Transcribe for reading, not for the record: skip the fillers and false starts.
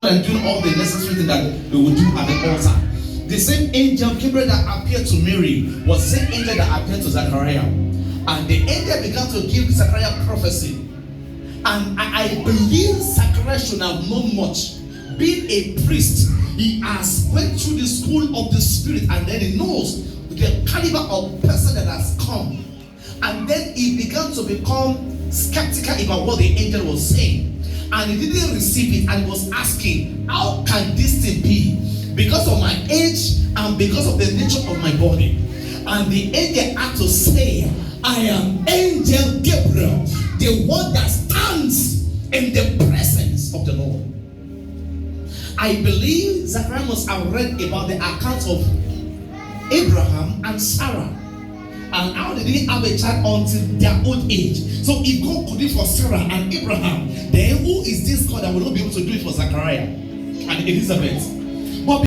and doing all the necessary things that they would do at the altar. The same angel Gabriel that appeared to Mary was the same angel that appeared to Zachariah. And the angel began to give Zachariah prophecy. And I believe Zachariah should have known much. Being a priest, he has went through the school of the spirit, and then he knows the caliber of person that has come. And then he began to become skeptical about what the angel was saying. And he didn't receive it, and he was asking, how can this thing be? Because of my age and because of the nature of my body. And the angel had to say, I am angel Gabriel, the one that stands in the presence of the Lord. I believe Zachariah must have read about the account of Abraham and Sarah, and how they didn't have a child until their old age. So if God could do it for Sarah and Abraham, then who is this God that will not be able to do it for Zachariah and Elizabeth?